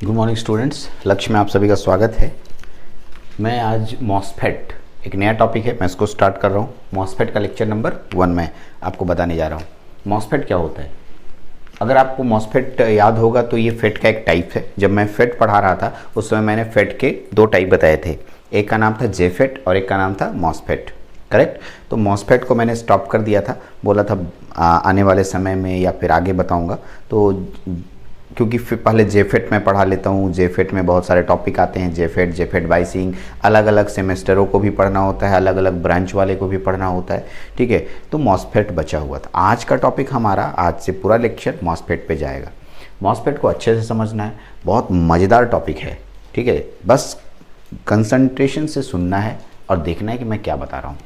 Good morning students, लक्ष्य में आप सभी का स्वागत है। मैं आज मॉसफेट एक नया टॉपिक है, मैं इसको स्टार्ट कर रहा हूँ। मॉसफेट का लेक्चर नंबर 1 में आपको बताने जा रहा हूँ। मॉसफेट क्या होता है? अगर आपको मॉसफेट याद होगा तो ये फेट का एक टाइप है। जब मैं फेट पढ़ा रहा था उस समय मैंने फेट के 2 टाइप बताए थे, एक का नाम था जेफेट और एक का नाम था मॉसफेट, करेक्ट। तो मॉसफेट को मैंने स्टॉप कर दिया था, बोला था आने वाले समय में या फिर आगे बताऊँगा। तो क्योंकि फिर पहले जेफेट में पढ़ा लेता हूँ। जेफेट में बहुत सारे टॉपिक आते हैं, जेफेट बाइसिंग, अलग अलग सेमेस्टरों को भी पढ़ना होता है, अलग अलग ब्रांच वाले को भी पढ़ना होता है, ठीक है। तो मॉसफेट बचा हुआ था। आज का टॉपिक हमारा, आज से पूरा लेक्चर मॉसफेट पे जाएगा। मॉसफेट को अच्छे से समझना है, बहुत मज़ेदार टॉपिक है, ठीक है। बस कंसंट्रेशन से सुनना है और देखना है कि मैं क्या बता रहा हूँ।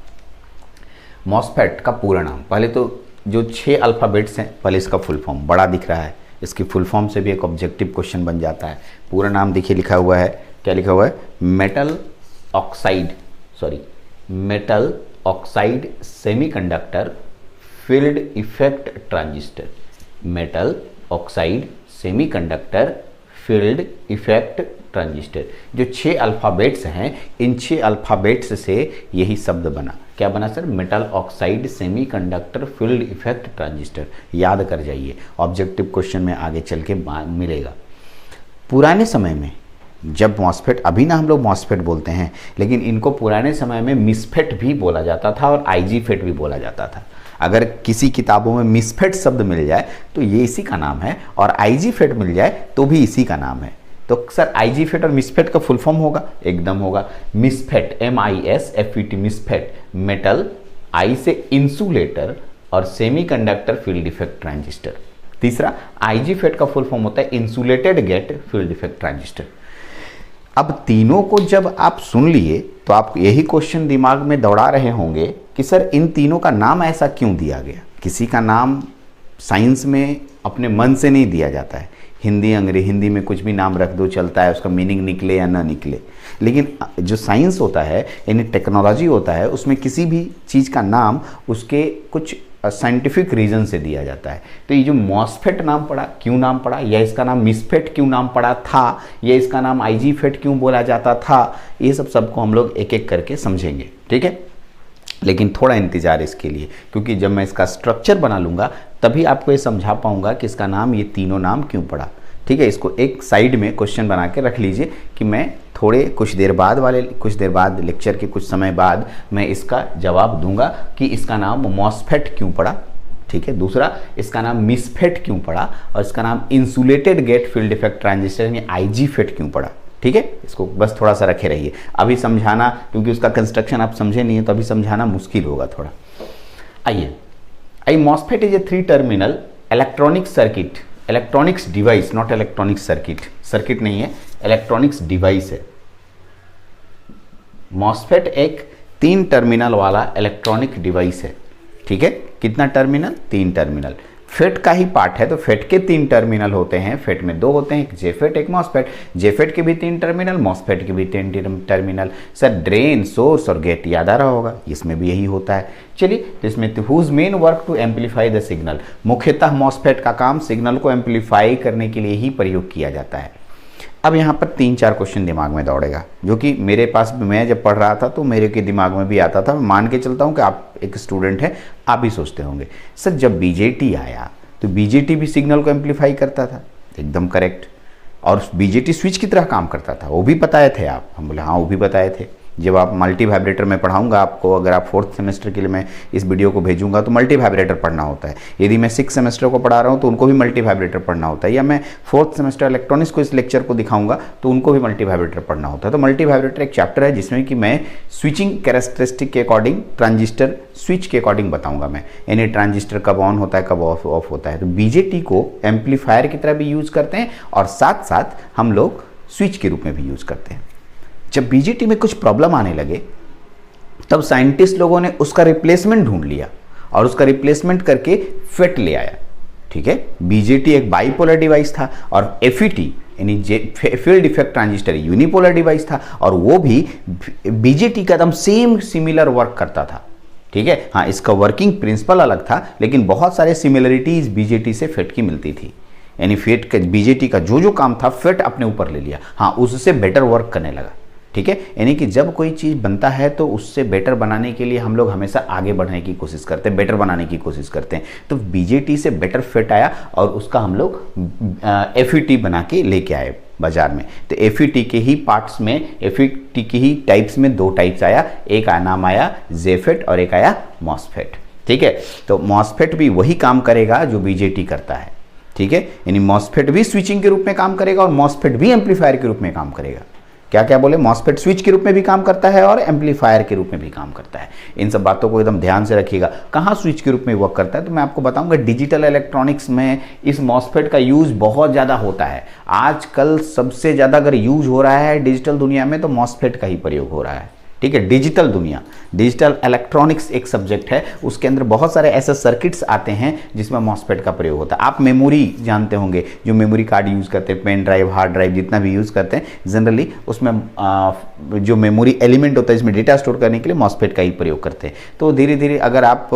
मॉसफेट का पूरा नाम, पहले तो जो 6 अल्फ़ाबेट्स हैं, पहले इसका फुल फॉर्म बड़ा दिख रहा है, इसकी फुल फॉर्म से भी एक ऑब्जेक्टिव क्वेश्चन बन जाता है। पूरा नाम देखिए लिखा हुआ है, क्या लिखा हुआ है? Metal oxide semiconductor field effect transistor. Metal oxide semiconductor field effect transistor. जो 6 अल्फ़ाबेट्स हैं, इन 6 अल्फ़ाबेट्स से यही शब्द बना। क्या बना sir? Metal oxide semiconductor field effect transistor. याद कर जाइए, ऑब्जेक्टिव क्वेश्चन में आगे चल के मिलेगा। पुराने समय में जब मॉसफेट, अभी ना हम लोग मॉसफेट बोलते हैं, लेकिन इनको पुराने समय में मिसफेट भी बोला जाता था और आईजी फेट भी बोला जाता था। अगर किसी किताबों में मिसफेट शब्द मिल जाए तो ये इसी का नाम है, और आईजी फेट मिल जाए तो भी इसी का नाम है। तो सर आईजी फेट और मिसफेट का फुल फॉर्म होगा, एकदम होगा मिसफेट, MISFET, मिसफेट। मेटल, आई से इंसुलेटर और सेमीकंडक्टर फील्ड इफेक्ट ट्रांजिस्टर। तीसरा आईजी फेट का फुल फॉर्म होता है insulated gate field effect transistor. अब तीनों को जब आप सुन लिए तो आप यही क्वेश्चन दिमाग में दौड़ा रहे होंगे कि सर इन तीनों का नाम ऐसा क्यों दिया गया। किसी का नाम साइंस में अपने मन से नहीं दिया जाता है। हिंदी में कुछ भी नाम रख दो, चलता है, उसका मीनिंग निकले या ना निकले। लेकिन जो साइंस होता है, यानी टेक्नोलॉजी होता है, उसमें किसी भी चीज़ का नाम उसके कुछ साइंटिफिक रीज़न से दिया जाता है। तो ये जो मॉसफेट नाम पड़ा, क्यों नाम पड़ा, या इसका नाम मिसफेट क्यों नाम पड़ा था, या इसका नाम आईजी फेट क्यों बोला जाता था, ये सबको हम लोग एक एक करके समझेंगे, ठीक है। लेकिन थोड़ा इंतज़ार इसके लिए, क्योंकि जब मैं इसका स्ट्रक्चर बना लूँगा तभी आपको ये समझा पाऊँगा कि इसका नाम, ये तीनों नाम क्यों पड़ा, ठीक है। इसको एक साइड में क्वेश्चन बना के रख लीजिए कि मैं कुछ देर बाद लेक्चर के कुछ समय बाद मैं इसका जवाब दूंगा कि इसका नाम मॉसफेट क्यों पड़ा, ठीक है। दूसरा, इसका नाम मिसफेट क्यों पड़ा, और इसका नाम insulated gate field effect transistor यानी आईजी फेट क्यों पड़ा, ठीक है। इसको बस थोड़ा सा रखे रहिए। अभी समझाना, क्योंकि उसका कंस्ट्रक्शन आप समझे नहीं है तो अभी समझाना मुश्किल होगा थोड़ा। आइए, MOSFET is a 3 terminal electronic circuit, electronics device, not electronic circuit, circuit नहीं है, इलेक्ट्रॉनिक्स डिवाइस है। मॉसफेट एक 3 टर्मिनल वाला इलेक्ट्रॉनिक डिवाइस है, ठीक है। कितना टर्मिनल? 3 टर्मिनल। फेट का ही पार्ट है तो फेट के 3 टर्मिनल होते हैं। फेट में 2 होते हैं, एक जेफेट एक मॉसफेट। जेफेट के भी 3 टर्मिनल, मॉसफेट के भी 3 टर्मिनल। सर ड्रेन, सोर्स और गेट याद आ रहा होगा, इसमें भी यही होता है। चलिए, इसमें whose main work to amplify the signal. मुख्यतः मॉसफेट का काम सिग्नल को एम्पलीफाई करने के लिए ही प्रयोग किया जाता है। अब यहाँ पर 3-4 क्वेश्चन दिमाग में दौड़ेगा, जो कि मेरे पास, मैं जब पढ़ रहा था तो मेरे के दिमाग में भी आता था। मैं मान के चलता हूँ कि आप एक स्टूडेंट हैं, आप भी सोचते होंगे सर जब बीजेटी आया तो बीजेटी भी सिग्नल को एम्पलीफाई करता था, एकदम करेक्ट। और बीजेटी स्विच की तरह काम करता था, वो भी बताए थे आप। हम बोले हाँ, वो भी बताए थे। जब आप मल्टी वाइब्रेटर में पढ़ाऊंगा आपको, अगर आप 4th सेमेस्टर के लिए मैं इस वीडियो को भेजूंगा तो मल्टी वाइब्रेटर पढ़ना होता है। यदि मैं 6th सेमेस्टर को पढ़ा रहा हूँ तो उनको भी मल्टी वाइब्रेटर पढ़ना होता है, या मैं 4th सेमेस्टर इलेक्ट्रॉनिक्स को इस लेक्चर को दिखाऊंगा तो उनको भी मल्टी वाइब्रेटर पढ़ना होता है। तो मल्टी वाइब्रेटर एक चैप्टर है जिसमें कि मैं स्विचिंग कैरेक्टरिस्टिक के अकॉर्डिंग, ट्रांजिस्टर स्विच के अकॉर्डिंग बताऊंगा मैं, यानी ट्रांजिस्टर कब ऑन होता है, कब ऑफ होता है। तो बीजेटी को एम्पलीफायर की तरह भी यूज करते हैं और साथ साथ हम लोग स्विच के रूप में भी यूज करते हैं। जब बीजेटी में कुछ प्रॉब्लम आने लगे तब साइंटिस्ट लोगों ने उसका रिप्लेसमेंट ढूंढ लिया और उसका रिप्लेसमेंट करके फेट ले आया, ठीक है। बीजेटी एक बाइपोलर डिवाइस था और एफईटी यानी field effect transistor unipolar device था, और वो भी बीजेटी का एकदम सेम सिमिलर वर्क करता था, ठीक है। हाँ, इसका वर्किंग प्रिंसिपल अलग था लेकिन बहुत सारे सिमिलरिटीज बीजेटी से फेट की मिलती थी। यानी फेट का बीजेटी का जो जो काम था फेट अपने ऊपर ले लिया, हाँ उससे बेटर वर्क करने लगा। ठीक है, यानी कि जब कोई चीज़ बनता है तो उससे बेटर बनाने के लिए हम लोग हमेशा आगे बढ़ने की कोशिश करते हैं, बेटर बनाने की कोशिश करते हैं। तो बीजेटी से बेटर फेट आया और उसका हम लोग एफईटी बना के लेके आए बाजार में। तो एफईटी के ही पार्ट्स में, एफईटी के ही टाइप्स में दो टाइप्स आया, एक नाम आया जेफेट और एक आया मॉसफेट। ठीक है, तो मॉसफेट भी वही काम करेगा जो बीजेटी करता है। ठीक है, यानी मॉसफेट भी स्विचिंग के रूप में काम करेगा और मॉसफेट भी एम्पलीफायर के रूप में काम करेगा। क्या क्या बोले, मॉसफेट स्विच के रूप में भी काम करता है और एम्पलीफायर के रूप में भी काम करता है। इन सब बातों को एकदम ध्यान से रखिएगा। कहाँ स्विच के रूप में वर्क करता है तो मैं आपको बताऊंगा, डिजिटल इलेक्ट्रॉनिक्स में इस मॉसफेट का यूज बहुत ज़्यादा होता है। आजकल सबसे ज़्यादा अगर यूज हो रहा है डिजिटल दुनिया में तो मॉसफेट का ही प्रयोग हो रहा है। ठीक है, डिजिटल दुनिया, डिजिटल इलेक्ट्रॉनिक्स एक सब्जेक्ट है, उसके अंदर बहुत सारे ऐसे सर्किट्स आते हैं जिसमें मॉसफेट का प्रयोग होता है। आप मेमोरी जानते होंगे, जो मेमोरी कार्ड यूज़ करते हैं, पेन ड्राइव, हार्ड ड्राइव, जितना भी यूज़ करते हैं, जनरली उसमें जो मेमोरी एलिमेंट होता है इसमें डेटा स्टोर करने के लिए मॉसफेट का ही प्रयोग करते हैं। तो धीरे धीरे अगर आप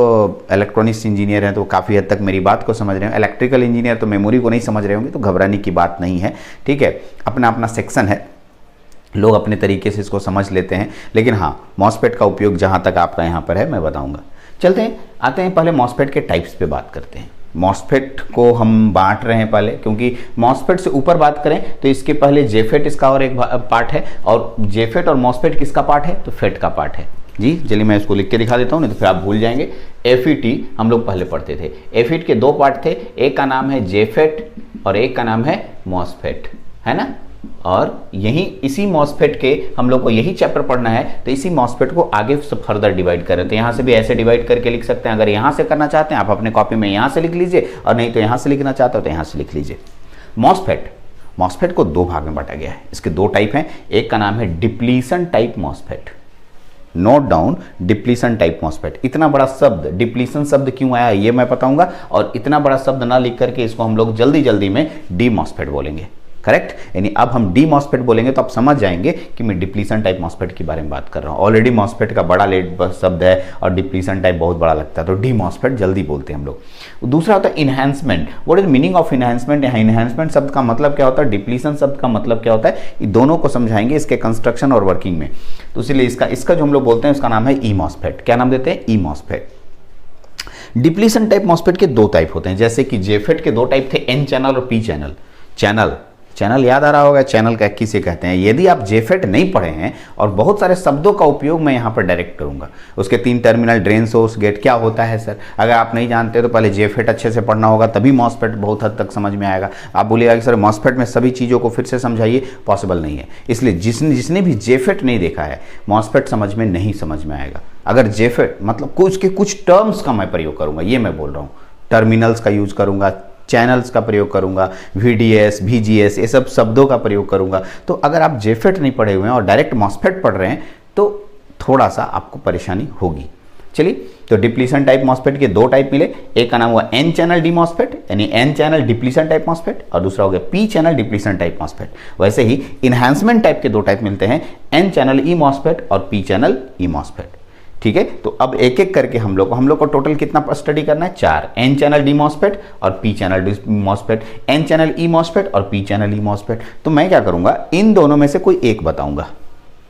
इलेक्ट्रॉनिक्स इंजीनियर हैं तो काफ़ी हद तक मेरी बात को समझ रहे हो। इलेक्ट्रिकल इंजीनियर तो मेमोरी को नहीं समझ रहे होंगे, तो घबराने की बात नहीं है। ठीक है, अपना अपना सेक्शन है, लोग अपने तरीके से इसको समझ लेते हैं, लेकिन हाँ मॉसफेट का उपयोग जहाँ तक आपका यहाँ पर है मैं बताऊँगा। चलते हैं, आते हैं पहले मॉसफेट के टाइप्स पे बात करते हैं। मॉसफेट को हम बांट रहे हैं पहले, क्योंकि मॉसफेट से ऊपर बात करें तो इसके पहले जेफेट इसका और एक पार्ट है, और जेफेट और मॉसफेट किसका पार्ट है तो फेट का पार्ट है। जी चलिए मैं इसको लिख के दिखा देता हूँ, नहीं तो फिर आप भूल जाएंगे। एफईटी हम लोग पहले पढ़ते थे, एफईटी के दो पार्ट थे, एक का नाम है जेफेट और एक का नाम है मॉसफेट, है ना। और यही इसी मॉसफेट के हम लोग को यही चैप्टर पढ़ना है, तो इसी मॉसफेट को आगे फर्दर डिवाइड करें। तो यहाँ से भी ऐसे डिवाइड करके लिख सकते हैं, अगर यहाँ से करना चाहते हैं आप अपने कॉपी में यहाँ से लिख लीजिए, और नहीं तो यहाँ से लिखना चाहते हो तो यहाँ से लिख लीजिए। मॉसफेट को दो भाग में बांटा गया है, इसके दो टाइप हैं। एक का नाम है depletion type MOSFET, note down, depletion type MOSFET. इतना बड़ा शब्द डिप्लीशन शब्द क्यों आया ये मैं बताऊंगा, और इतना बड़ा शब्द ना लिख करके इसको हम लोग जल्दी जल्दी में डी मॉसफेट बोलेंगे। करेक्ट, यानी अब हम डी मॉसफेट बोलेंगे तो आप समझ जाएंगे कि मैं डिप्लीशन टाइप मॉसफेट के बारे में बात कर रहा हूँ। ऑलरेडी मॉसफेट का बड़ा लेट शब्द है और डिप्लीशन टाइप बहुत बड़ा लगता है, तो डी मॉसफेट जल्दी बोलते हैं हम लोग। दूसरा होता है enhancement. What is meaning of enhancement? यहाँ इन्हांसमेंट शब्द का मतलब क्या होता है, डिप्लीशन शब्द का मतलब क्या होता है, ये दोनों को समझाएंगे इसके कंस्ट्रक्शन और वर्किंग में। तो इसलिए इसका जो हम लोग बोलते हैं उसका नाम है ई मॉसफेट। क्या नाम देते हैं? ई मॉसफेट। डिप्लीशन टाइप मॉसफेट के दो टाइप होते हैं, जैसे कि जेफेट के दो टाइप थे, एन चैनल और पी चैनल। चैनल याद आ रहा होगा, चैनल का किसे कहते हैं। यदि आप जेफेट नहीं पढ़े हैं, और बहुत सारे शब्दों का उपयोग मैं यहाँ पर डायरेक्ट करूँगा, उसके 3 टर्मिनल, ड्रेन, सोर्स, गेट क्या होता है सर, अगर आप नहीं जानते तो पहले जेफेट अच्छे से पढ़ना होगा, तभी मॉसफेट बहुत हद तक समझ में आएगा। आप बोलिएगा कि सर मॉसफेट में सभी चीज़ों को फिर से समझाइए, पॉसिबल नहीं है। इसलिए जिसने भी जेफेट नहीं देखा है, मॉसफेट समझ में नहीं समझ में आएगा। अगर जेफेट मतलब कुछ टर्म्स का मैं प्रयोग करूँगा, ये मैं बोल रहा हूँ, टर्मिनल्स का यूज करूँगा, चैनल्स का प्रयोग करूंगा, VDS, VGS, ये सब शब्दों का प्रयोग करूंगा। तो अगर आप जेफेट नहीं पढ़े हुए हैं और डायरेक्ट मॉसफेट पढ़ रहे हैं तो थोड़ा सा आपको परेशानी होगी। चलिए, तो डिप्लीशन टाइप मॉसफेट के दो टाइप मिले, एक का नाम हुआ एन चैनल डी मॉसफेट यानी N channel depletion type MOSFET, और दूसरा हो गया P channel depletion type MOSFET. वैसे ही इन्हांसमेंट टाइप के दो टाइप मिलते हैं, एन चैनल ई मॉसफेट और पी चैनल ई मॉसफेट। ठीक है, तो अब एक एक करके हम लोग को टोटल कितना स्टडी करना है, 4, एन चैनल डी मॉसफेट और P channel D MOSFET, N channel E MOSFET और पी चैनल ई मॉसफेट। तो मैं क्या करूंगा, इन दोनों में से कोई एक बताऊंगा,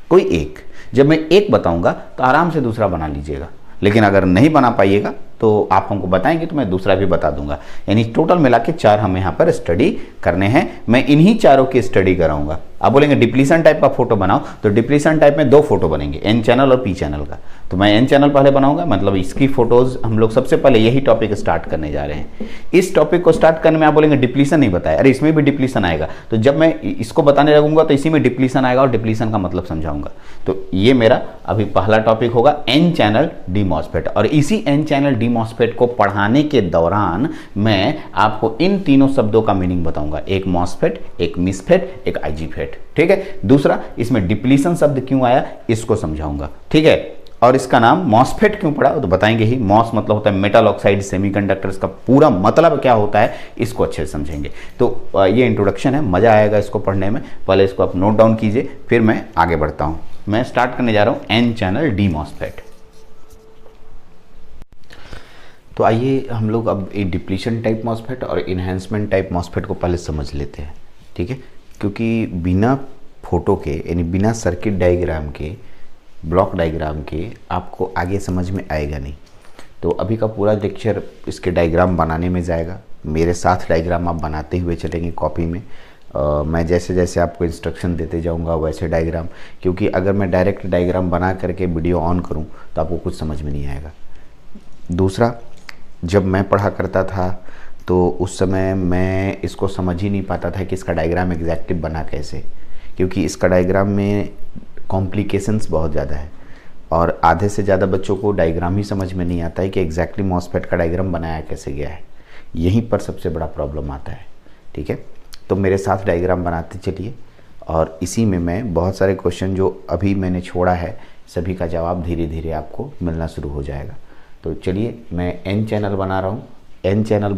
कोई एक। जब मैं एक बताऊंगा तो आराम से दूसरा बना लीजिएगा, लेकिन अगर नहीं बना पाइएगा तो आप हमको बताएंगे तो मैं दूसरा भी बता दूंगा। यानी टोटल मिला के 4 हमें यहाँ पर स्टडी करने हैं, मैं इन्हीं चारों की स्टडी कराऊंगा। आप बोलेंगे डिप्लीशन टाइप का फोटो बनाओ, तो डिप्लीशन टाइप में 2 फोटो बनेंगे, एन चैनल और पी चैनल का। तो मैं एन चैनल पहले बनाऊंगा, मतलब इसकी फोटोज हम लोग सबसे पहले यही टॉपिक स्टार्ट करने जा रहे हैं। इस टॉपिक को स्टार्ट करने में आप बोलेंगे डिप्लीशन नहीं बताया, अरे इसमें भी डिप्लीशन आएगा, तो जब मैं इसको बताने लगूंगा तो इसी में डिप्लीशन आएगा और डिप्लीशन का मतलब समझाऊंगा। तो ये मेरा अभी पहला टॉपिक होगा, एन चैनल डी मॉसफेट। और इसी एन चैनल डी मॉसफेट को पढ़ाने के दौरान मैं आपको इन तीनों शब्दों का मीनिंग बताऊंगा, एक मॉसफेट, एक मिसफेट, एक आईजीफेट। ठीक है, दूसरा इसमें डिप्लीशन शब्द क्यों आया इसको समझाऊंगा। ठीक है, और इसका नाम मॉसफेट क्यों पड़ा तो बताएंगे ही। मॉस मतलब होता है मेटल ऑक्साइड सेमीकंडक्टर, इसका पूरा मतलब क्या होता है इसको अच्छे से समझेंगे। तो ये इंट्रोडक्शन है, मजा आएगा इसको पढ़ने में। पहले इसको आप नोट डाउन कीजिए, फिर मैं आगे बढ़ता हूं। मैं स्टार्ट करने जा रहा हूं एन चैनल डी मॉसफेट। तो आइए हम लोग अब ये डिप्लीशन टाइप मॉसफेट और इन्हेंसमेंट टाइप मॉसफेट को पहले समझ लेते हैं, ठीक है। क्योंकि बिना फोटो के यानी बिना सर्किट डायग्राम के, ब्लॉक डायग्राम के आपको आगे समझ में आएगा नहीं। तो अभी का पूरा लेक्चर इसके डायग्राम बनाने में जाएगा। मेरे साथ डायग्राम आप बनाते हुए चलेंगे कॉपी में। मैं जैसे जैसे आपको इंस्ट्रक्शन देते जाऊंगा वैसे डायग्राम, क्योंकि अगर मैं डायरेक्ट डायग्राम बना करके वीडियो ऑन करूं तो आपको कुछ समझ में नहीं आएगा। दूसरा, जब मैं पढ़ा करता था तो उस समय मैं इसको समझ ही नहीं पाता था कि इसका डायग्राम एग्जैक्टली बना कैसे, क्योंकि इसका डायग्राम में कॉम्प्लिकेशंस बहुत ज़्यादा है और आधे से ज़्यादा बच्चों को डायग्राम ही समझ में नहीं आता है कि एग्जैक्टली मॉसफेट का डायग्राम बनाया कैसे गया है। यहीं पर सबसे बड़ा प्रॉब्लम आता है, ठीक है। तो मेरे साथ डायग्राम बनाते चलिए और इसी में मैं बहुत सारे क्वेश्चन जो अभी मैंने छोड़ा है सभी का जवाब धीरे धीरे आपको मिलना शुरू हो जाएगा। तो चलिए, मैं एन चैनल बना रहा हूँ। एन चैनल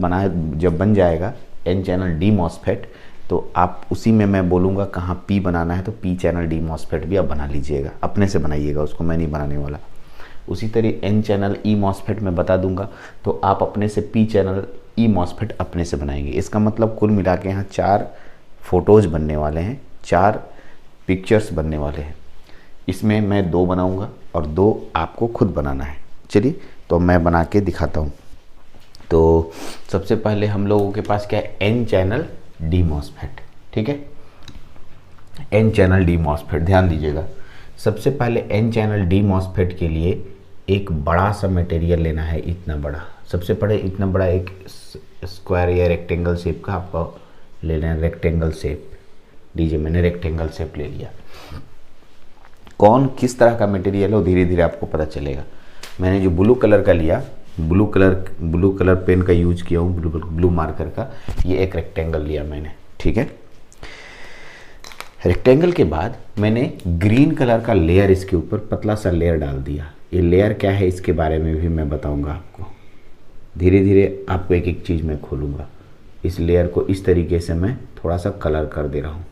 जब बन जाएगा एन चैनल डी मॉसफेट, तो आप उसी में मैं बोलूँगा कहाँ पी बनाना है तो पी चैनल डी मॉसफेट भी आप बना लीजिएगा, अपने से बनाइएगा उसको, मैं नहीं बनाने वाला। उसी तरह एन चैनल ई मॉसफेट मैं बता दूंगा तो आप अपने से पी चैनल ई मॉसफेट अपने से बनाएंगे। इसका मतलब कुल मिला के यहाँ 4 फोटोज़ बनने वाले हैं, 4 पिक्चर्स बनने वाले हैं। इसमें मैं 2 बनाऊंगा और 2 आपको खुद बनाना है। चलिए, तो मैं बना के दिखाता हूँ। तो सबसे पहले हम लोगों के पास क्या है, एन चैनल डी मॉसफेट, ठीक है। एन चैनल डी मॉसफेट, ध्यान दीजिएगा। सबसे पहले एन चैनल डी मॉसफेट के लिए एक बड़ा सा मटेरियल लेना है, इतना बड़ा। सबसे पहले इतना बड़ा एक स्क्वायर या रेक्टेंगल शेप का आपको लेना है। रेक्टेंगल शेप लीजिए, मैंने रेक्टेंगल शेप ले लिया। कौन किस तरह का मटेरियल हो धीरे धीरे आपको पता चलेगा। मैंने जो ब्लू कलर का लिया, ब्लू कलर पेन का यूज किया हूँ, ब्लू मार्कर का। ये एक रेक्टेंगल लिया मैंने, ठीक है। रेक्टेंगल के बाद मैंने ग्रीन कलर का लेयर इसके ऊपर पतला सा लेयर डाल दिया। ये लेयर क्या है इसके बारे में भी मैं बताऊंगा आपको। धीरे धीरे आपको एक एक चीज़ मैं खोलूँगा। इस लेयर को इस तरीके से मैं थोड़ा सा कलर कर दे रहा हूँ।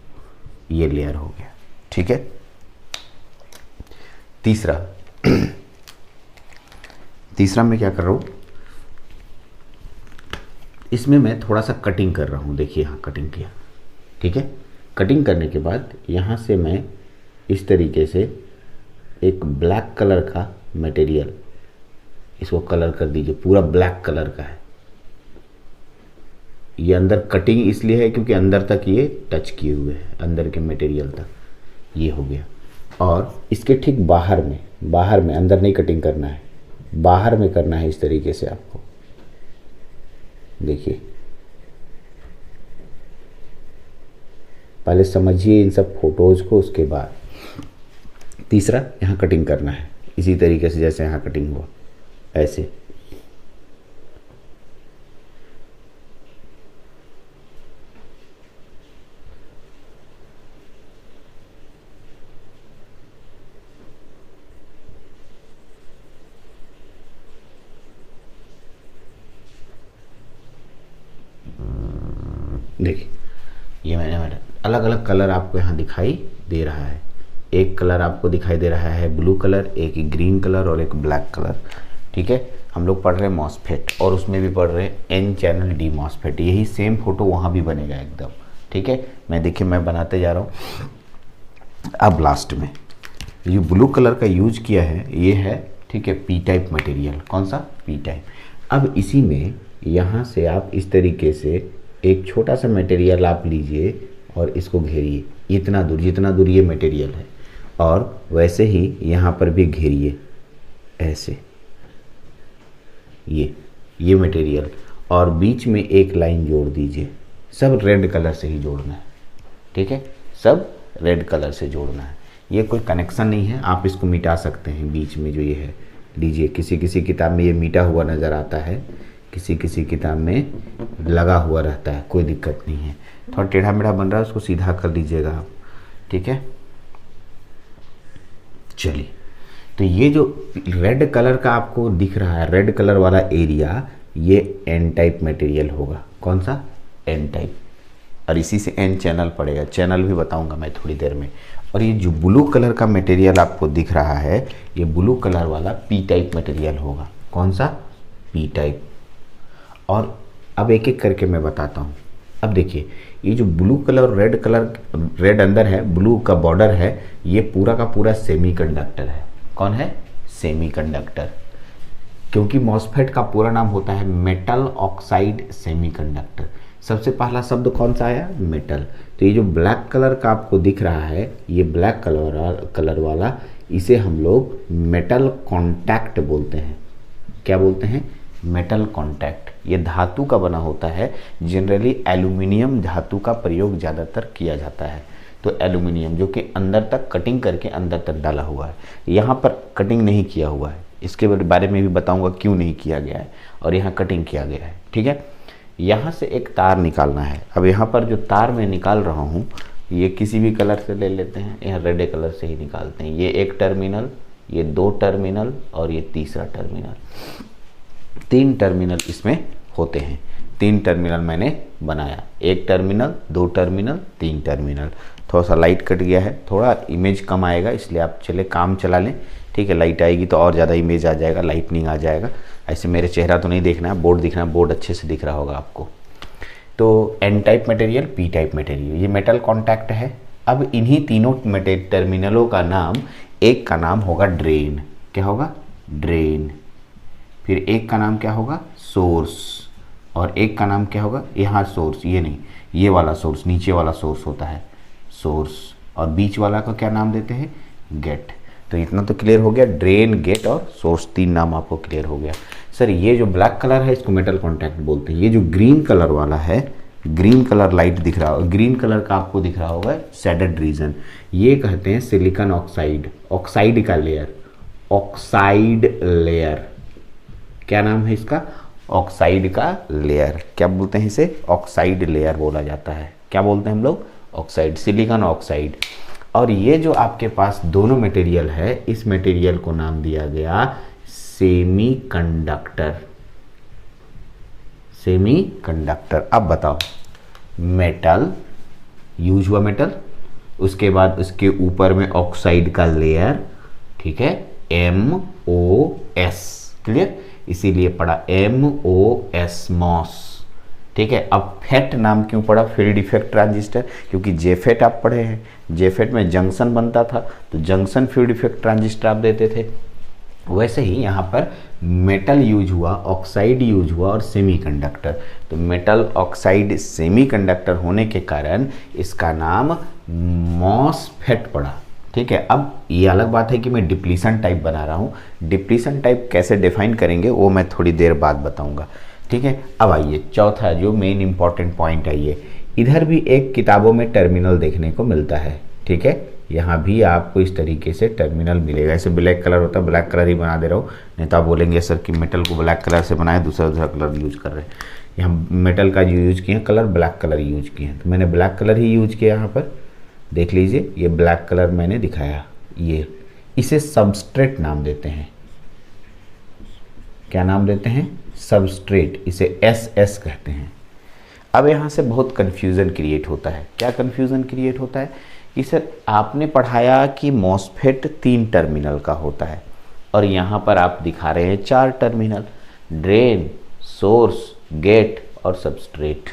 ये लेयर हो गया, ठीक है। तीसरा मैं क्या कर रहा हूँ, इसमें मैं थोड़ा सा कटिंग कर रहा हूँ। देखिए यहाँ कटिंग किया, ठीक है। कटिंग करने के बाद यहाँ से मैं इस तरीके से एक ब्लैक कलर का मटेरियल, इसको कलर कर दीजिए, पूरा ब्लैक कलर का है। ये अंदर कटिंग इसलिए है क्योंकि अंदर तक ये टच किए हुए हैं, अंदर के मटेरियल तक। ये हो गया। और इसके ठीक बाहर में अंदर नहीं कटिंग करना है, बाहर में करना है इस तरीके से आपको। देखिए, पहले समझिए इन सब फोटोज को, उसके बाद तीसरा यहाँ कटिंग करना है इसी तरीके से जैसे यहाँ कटिंग हुआ, ऐसे। देखिए, ये मैंने अलग अलग कलर आपको यहाँ दिखाई दे रहा है। एक कलर आपको दिखाई दे रहा है ब्लू कलर, एक ग्रीन कलर और एक ब्लैक कलर, ठीक है। हम लोग पढ़ रहे हैं मॉसफेट और उसमें भी पढ़ रहे हैं एन चैनल डी मॉसफेट। यही सेम फोटो वहाँ भी बनेगा एकदम, ठीक है। मैं बनाते जा रहा हूँ। अब लास्ट में ये ब्लू कलर का यूज किया है, ये है, ठीक है, पी टाइप मटेरियल। कौन सा? P type. अब इसी में यहाँ से आप इस तरीके से एक छोटा सा मटेरियल आप लीजिए और इसको घेरिए इतना दूर, जितना दूर ये मटेरियल है, और वैसे ही यहाँ पर भी घेरिए ऐसे ये मटेरियल, और बीच में एक लाइन जोड़ दीजिए। सब रेड कलर से ही जोड़ना है, ठीक है, सब रेड कलर से जोड़ना है। ये कोई कनेक्शन नहीं है, आप इसको मिटा सकते हैं। बीच में जो ये है लीजिए, किसी किसी किताब में ये मिटा हुआ नज़र आता है, किसी किसी किताब में लगा हुआ रहता है, कोई दिक्कत नहीं है। थोड़ा टेढ़ा मेढ़ा बन रहा है, उसको सीधा कर लीजिएगा आप, ठीक है। चलिए, तो ये जो रेड कलर का आपको दिख रहा है, रेड कलर वाला एरिया, ये एन टाइप मटेरियल होगा। कौन सा? N type. और इसी से एन चैनल पड़ेगा, चैनल भी बताऊंगा मैं थोड़ी देर में। और ये जो ब्लू कलर का मटेरियल आपको दिख रहा है, ये ब्लू कलर वाला पी टाइप मटेरियल होगा। कौन सा? P type. और अब एक एक करके मैं बताता हूँ। अब देखिए, ये जो ब्लू कलर और रेड कलर, रेड अंदर है, ब्लू का बॉर्डर है, ये पूरा का पूरा सेमीकंडक्टर है। कौन है? सेमीकंडक्टर। क्योंकि मॉसफेट का पूरा नाम होता है मेटल ऑक्साइड सेमीकंडक्टर। सबसे पहला शब्द कौन सा आया? मेटल। तो ये जो ब्लैक कलर का आपको दिख रहा है, ये ब्लैक कलर वाला, इसे हम लोग मेटल कॉन्टैक्ट बोलते हैं। क्या बोलते हैं? Metal contact. ये धातु का बना होता है। जनरली एल्यूमिनियम धातु का प्रयोग ज़्यादातर किया जाता है। तो एल्यूमिनियम जो कि अंदर तक कटिंग करके अंदर तक डाला हुआ है, यहाँ पर कटिंग नहीं किया हुआ है। इसके बारे में भी बताऊंगा क्यों नहीं किया गया है, और यहाँ कटिंग किया गया है। ठीक है, यहाँ से एक तार निकालना है। अब यहाँ पर जो तार मैं निकाल रहा हूँ, ये किसी भी कलर से ले लेते हैं, यहाँ रेड कलर से ही निकालते हैं। ये एक टर्मिनल, ये दो टर्मिनल, और ये तीसरा टर्मिनल। 3 टर्मिनल इसमें होते हैं। 3 टर्मिनल मैंने बनाया, एक टर्मिनल, 2 टर्मिनल, 3 टर्मिनल। थोड़ा सा लाइट कट गया है, थोड़ा इमेज कम आएगा, इसलिए आप चले काम चला लें। ठीक है, लाइट आएगी तो और ज़्यादा इमेज आ जाएगा, लाइटनिंग आ जाएगा। ऐसे मेरे चेहरा तो नहीं देखना है, बोर्ड दिखना है, बोर्ड अच्छे से दिख रहा होगा आपको। तो N type material, P type material, ये मेटल कॉन्टैक्ट है। अब इन्हीं तीनों टर्मिनलों का नाम, एक का नाम होगा ड्रेन। क्या होगा? ड्रेन। फिर एक का नाम क्या होगा? सोर्स। और एक का नाम क्या होगा? यहाँ सोर्स, ये नहीं, ये वाला सोर्स, नीचे वाला सोर्स होता है सोर्स। और बीच वाला का क्या नाम देते हैं? गेट। तो इतना तो क्लियर हो गया, ड्रेन, गेट और सोर्स, 3 नाम आपको क्लियर हो गया। सर ये जो ब्लैक कलर है इसको मेटल कॉन्टैक्ट बोलते हैं। ये जो ग्रीन कलर वाला है, ग्रीन कलर लाइट दिख रहा होगा, ग्रीन कलर का आपको दिख रहा होगा शेडेड रीजन, ये कहते हैं सिलिकॉन ऑक्साइड। ऑक्साइड का लेयर, ऑक्साइड लेयर। क्या नाम है इसका? ऑक्साइड का लेयर। क्या बोलते हैं इसे? ऑक्साइड लेयर बोला जाता है। क्या बोलते हैं हम लोग? Oxide, silicon oxide. और ये जो आपके पास दोनों मटेरियल है, इस मटेरियल को नाम दिया गया सेमीकंडक्टर। सेमीकंडक्टर। अब बताओ, मेटल यूज हुआ, मेटल, उसके बाद उसके ऊपर में ऑक्साइड का लेयर। ठीक है, MOS, क्लियर? इसीलिए पढ़ा MOS, मॉस। ठीक है, अब फेट नाम क्यों पड़ा? फील्ड इफेक्ट ट्रांजिस्टर, क्योंकि जेफेट आप पढ़े हैं, जेफेट में जंक्शन बनता था, तो जंक्शन फील्ड इफेक्ट ट्रांजिस्टर आप देते थे। वैसे ही यहाँ पर मेटल यूज हुआ, ऑक्साइड यूज हुआ और सेमीकंडक्टर। तो मेटल ऑक्साइड सेमीकंडक्टर होने के कारण इसका नाम मॉसफेट पड़ा। ठीक है, अब ये अलग बात है कि मैं डिप्लीशन टाइप बना रहा हूँ। डिप्लीशन टाइप कैसे डिफाइन करेंगे वो मैं थोड़ी देर बाद बताऊंगा। ठीक है, अब आइए चौथा जो मेन इंपॉर्टेंट पॉइंट है, ये इधर भी एक किताबों में टर्मिनल देखने को मिलता है। ठीक है, यहाँ भी आपको इस तरीके से टर्मिनल मिलेगा। ऐसे ब्लैक कलर होता है, ब्लैक कलर ही बना दे रहा हूँ, नहीं तो आप बोलेंगे सर कि मेटल को ब्लैक कलर से बनाए, दूसरा कलर यूज कर रहे हैं। यहाँ मेटल का जो यूज किए हैं कलर, ब्लैक कलर यूज किए हैं, तो मैंने ब्लैक कलर ही यूज किया। यहाँ पर देख लीजिए, ये ब्लैक कलर मैंने दिखाया। ये इसे सबस्ट्रेट नाम देते हैं। क्या नाम देते हैं? सबस्ट्रेट। इसे SS कहते हैं। अब यहाँ से बहुत कन्फ्यूज़न क्रिएट होता है। क्या कन्फ्यूज़न क्रिएट होता है कि सर आपने पढ़ाया कि मॉसफेट 3 टर्मिनल का होता है, और यहाँ पर आप दिखा रहे हैं 4 टर्मिनल, ड्रेन, सोर्स, गेट और सबस्ट्रेट।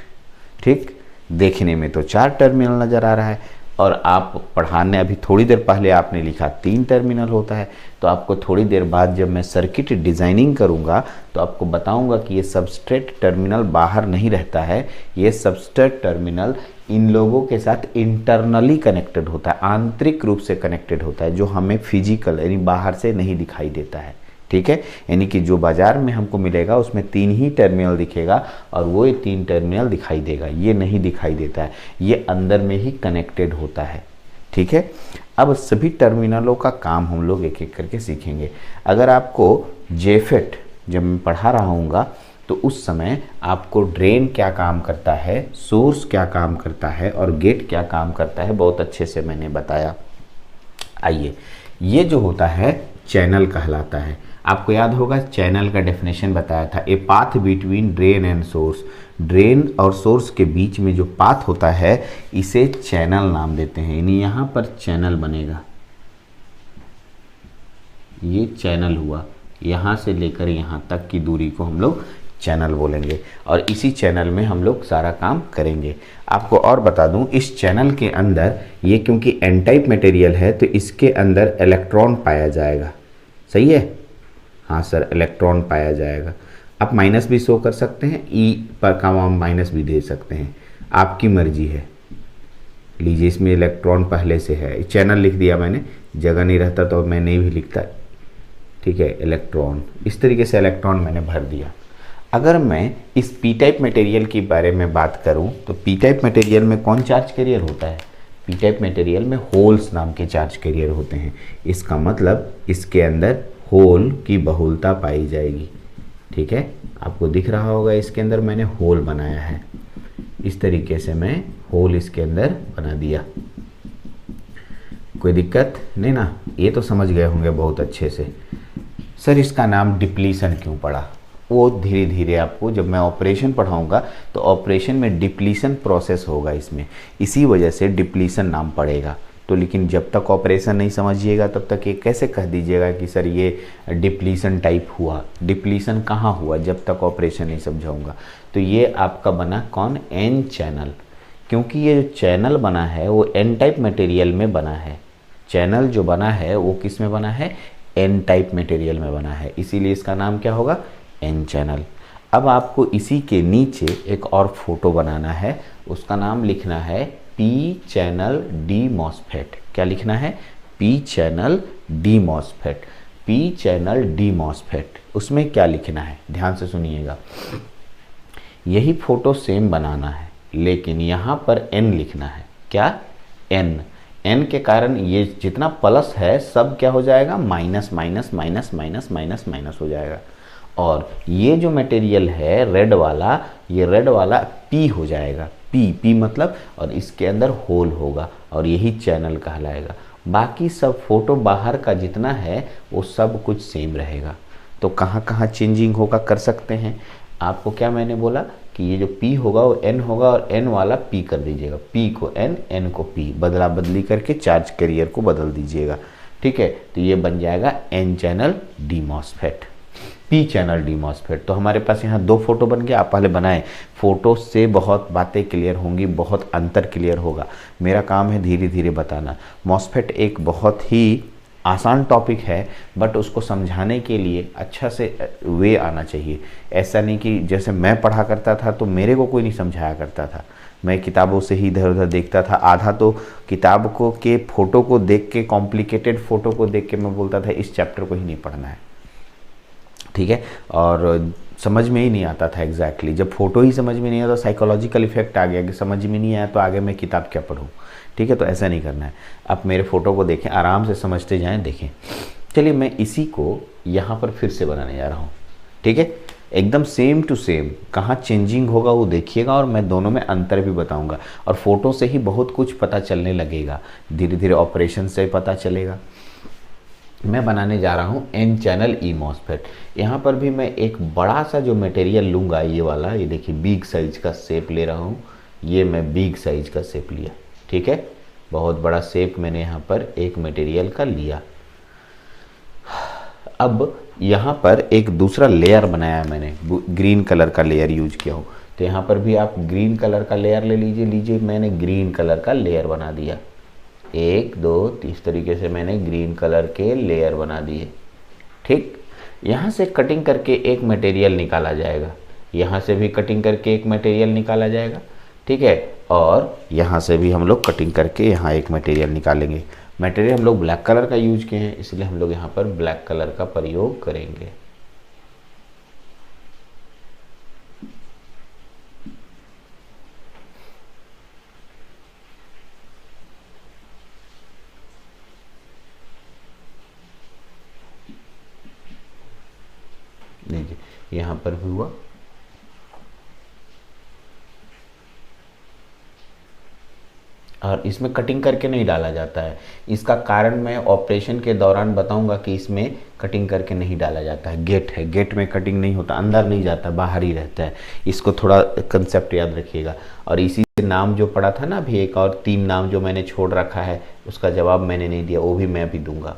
ठीक, देखने में तो 4 टर्मिनल नज़र आ रहा है, और आप पढ़ाने अभी थोड़ी देर पहले आपने लिखा 3 टर्मिनल होता है। तो आपको थोड़ी देर बाद जब मैं सर्किट डिज़ाइनिंग करूँगा तो आपको बताऊँगा कि ये सबस्ट्रेट टर्मिनल बाहर नहीं रहता है, ये सबस्ट्रेट टर्मिनल इन लोगों के साथ इंटरनली कनेक्टेड होता है, आंतरिक रूप से कनेक्टेड होता है, जो हमें फिजिकल यानी बाहर से नहीं दिखाई देता है। ठीक है, यानी कि जो बाजार में हमको मिलेगा उसमें 3 ही टर्मिनल दिखेगा, और वो 3 टर्मिनल दिखाई देगा, ये नहीं दिखाई देता है, ये अंदर में ही कनेक्टेड होता है। ठीक है, अब सभी टर्मिनलों का काम हम लोग एक एक करके सीखेंगे। अगर आपको जेफेट जब मैं पढ़ा रहा हूँगा तो उस समय आपको ड्रेन क्या काम करता है, सोर्स क्या काम करता है और गेट क्या काम करता है, बहुत अच्छे से मैंने बताया। आइए, ये जो होता है चैनल कहलाता है। आपको याद होगा चैनल का डेफिनेशन बताया था, a path between drain and source. Drain और सोर्स के बीच में जो पाथ होता है इसे चैनल नाम देते हैं। यानी यहाँ पर चैनल बनेगा, ये चैनल हुआ, यहाँ से लेकर यहाँ तक की दूरी को हम लोग चैनल बोलेंगे, और इसी चैनल में हम लोग सारा काम करेंगे। आपको और बता दूं, इस चैनल के अंदर ये क्योंकि एन टाइप मटेरियल है तो इसके अंदर इलेक्ट्रॉन पाया जाएगा। सही है? हाँ सर, इलेक्ट्रॉन पाया जाएगा। आप माइनस भी शो कर सकते हैं, ई पर का हम माइनस भी दे सकते हैं, आपकी मर्जी है। लीजिए, इसमें इलेक्ट्रॉन पहले से है, चैनल लिख दिया मैंने, जगह नहीं रहता तो मैं नहीं भी लिखता। ठीक है, इलेक्ट्रॉन, इस तरीके से इलेक्ट्रॉन मैंने भर दिया। अगर मैं इस पी टाइप मटेरियल के बारे में बात करूं तो पी टाइप मटेरियल में कौन चार्ज कैरियर होता है? पी टाइप मटेरियल में होल्स नाम के चार्ज कैरियर होते हैं। इसका मतलब इसके अंदर होल की बहुलता पाई जाएगी। ठीक है, आपको दिख रहा होगा इसके अंदर मैंने होल बनाया है, इस तरीके से मैं होल इसके अंदर बना दिया। कोई दिक्कत नहीं ना? ये तो समझ गए होंगे बहुत अच्छे से। सर इसका नाम डिप्लीशन क्यों पड़ा? वो धीरे धीरे आपको जब मैं ऑपरेशन पढ़ाऊंगा तो ऑपरेशन में डिप्लीशन प्रोसेस होगा इसमें, इसी वजह से डिप्लीशन नाम पड़ेगा। तो लेकिन जब तक ऑपरेशन नहीं समझिएगा तब तक ये कैसे कह दीजिएगा कि सर ये डिप्लीशन टाइप हुआ। डिप्लीशन कहाँ हुआ जब तक ऑपरेशन नहीं समझाऊंगा। तो ये आपका बना कौन? एन चैनल, क्योंकि ये जो चैनल बना है वो एन टाइप मटेरियल में बना है। चैनल जो बना है वो किस में बना है? एन टाइप मटेरियल में बना है, इसीलिए इसका नाम क्या होगा? N channel. अब आपको इसी के नीचे एक और फोटो बनाना है, उसका नाम लिखना है पी चैनल डी मॉसफेट। क्या लिखना है? P channel D MOSFET. P channel D MOSFET, उसमें क्या लिखना है ध्यान से सुनिएगा। यही फोटो सेम बनाना है, लेकिन यहाँ पर एन लिखना है। क्या? एन। एन के कारण ये जितना प्लस है सब क्या हो जाएगा? Minus minus minus minus minus minus हो जाएगा। और ये जो मटेरियल है रेड वाला, ये रेड वाला पी हो जाएगा। पी, पी मतलब, और इसके अंदर होल होगा और यही चैनल कहलाएगा। बाकी सब फोटो बाहर का जितना है वो सब कुछ सेम रहेगा। तो कहाँ कहाँ चेंजिंग होगा कर सकते हैं। आपको क्या मैंने बोला कि ये जो P होगा वो N होगा और N वाला P कर दीजिएगा। P को N, N को P, बदला बदली करके चार्ज कैरियर को बदल दीजिएगा। ठीक है, तो ये बन जाएगा N channel D MOSFET, P channel D MOSFET. तो हमारे पास यहाँ दो फोटो बन गया। आप पहले बनाएं, फोटो से बहुत बातें क्लियर होंगी, बहुत अंतर क्लियर होगा। मेरा काम है धीरे धीरे बताना। मॉसफेट एक बहुत ही आसान टॉपिक है, बट उसको समझाने के लिए अच्छा से वे आना चाहिए। ऐसा नहीं कि जैसे मैं पढ़ा करता था तो मेरे को कोई नहीं समझाया करता था, मैं किताबों से ही इधर उधर देखता था। आधा तो किताब को के फ़ोटो को देख के, कॉम्प्लिकेटेड फ़ोटो को देख के मैं बोलता था इस चैप्टर को ही नहीं पढ़ना है। ठीक है, और समझ में ही नहीं आता था एग्जैक्टली। जब फ़ोटो ही समझ में नहीं आता तो साइकोलॉजिकल इफेक्ट आ गया कि समझ में नहीं आया तो आगे मैं किताब क्या पढूं। ठीक है, तो ऐसा नहीं करना है। आप मेरे फ़ोटो को देखें, आराम से समझते जाएं, देखें। चलिए मैं इसी को यहाँ पर फिर से बनाने जा रहा हूँ। ठीक है, एकदम सेम टू सेम। कहाँ चेंजिंग होगा वो देखिएगा, और मैं दोनों में अंतर भी बताऊँगा। और फोटो से ही बहुत कुछ पता चलने लगेगा, धीरे धीरे ऑपरेशन से पता चलेगा। मैं बनाने जा रहा हूँ एन चैनल ई मॉसफेट। यहाँ पर भी मैं एक बड़ा सा जो मटेरियल लूँगा, ये वाला, ये देखिए बिग साइज का शेप ले रहा हूँ। ये मैं बिग साइज का शेप लिया। ठीक है, बहुत बड़ा शेप मैंने यहाँ पर एक मटेरियल का लिया। अब यहाँ पर एक दूसरा लेयर बनाया मैंने, ग्रीन कलर का लेयर यूज किया हूँ। तो यहाँ पर भी आप ग्रीन कलर का लेयर ले लीजिए। मैंने ग्रीन कलर का लेयर बना दिया। 1 2 इस तरीके से मैंने ग्रीन कलर के लेयर बना दिए। ठीक, यहाँ से कटिंग करके एक मटेरियल निकाला जाएगा, यहाँ से भी कटिंग करके एक मटेरियल निकाला जाएगा। ठीक है, और यहाँ से भी हम लोग कटिंग करके यहाँ एक मटेरियल निकालेंगे। मटेरियल हम लोग ब्लैक कलर का यूज किए हैं, इसलिए हम लोग यहाँ पर ब्लैक कलर का प्रयोग करेंगे। देखिए यहाँ पर भी हुआ। और इसमें कटिंग करके नहीं डाला जाता है। इसका कारण मैं ऑपरेशन के दौरान बताऊंगा कि इसमें कटिंग करके नहीं डाला जाता है। गेट है, गेट में कटिंग नहीं होता, अंदर नहीं जाता, बाहर ही रहता है। इसको थोड़ा कंसेप्ट याद रखिएगा। और इसी से नाम जो पड़ा था ना अभी, एक और 3 नाम जो मैंने छोड़ रखा है, उसका जवाब मैंने नहीं दिया, वो भी मैं अभी दूंगा।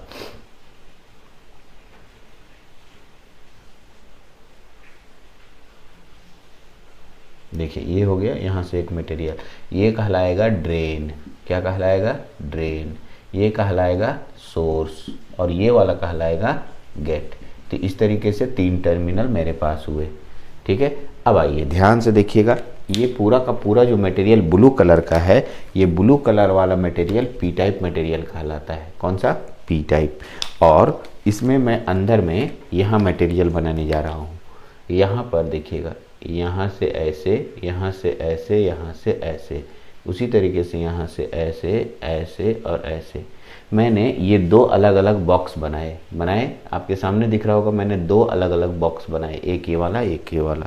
देखिए ये हो गया, यहाँ से एक मटेरियल, ये कहलाएगा ड्रेन। क्या कहलाएगा? ड्रेन। ये कहलाएगा सोर्स और ये वाला कहलाएगा गेट। तो इस तरीके से 3 टर्मिनल मेरे पास हुए। ठीक है, अब आइए ध्यान से देखिएगा, ये पूरा का पूरा जो मटेरियल ब्लू कलर का है, ये ब्लू कलर वाला मटेरियल पी टाइप मटेरियल कहलाता है। कौन सा? P type. और इसमें मैं अंदर में यहाँ मटेरियल बनाने जा रहा हूँ। यहाँ पर देखिएगा, यहाँ से ऐसे, यहाँ से ऐसे, यहाँ से ऐसे, उसी तरीके से यहाँ से ऐसे, ऐसे और ऐसे। मैंने ये 2 अलग अलग बॉक्स बनाए आपके सामने दिख रहा होगा। मैंने 2 अलग अलग बॉक्स बनाए, एक ये वाला, एक ये वाला।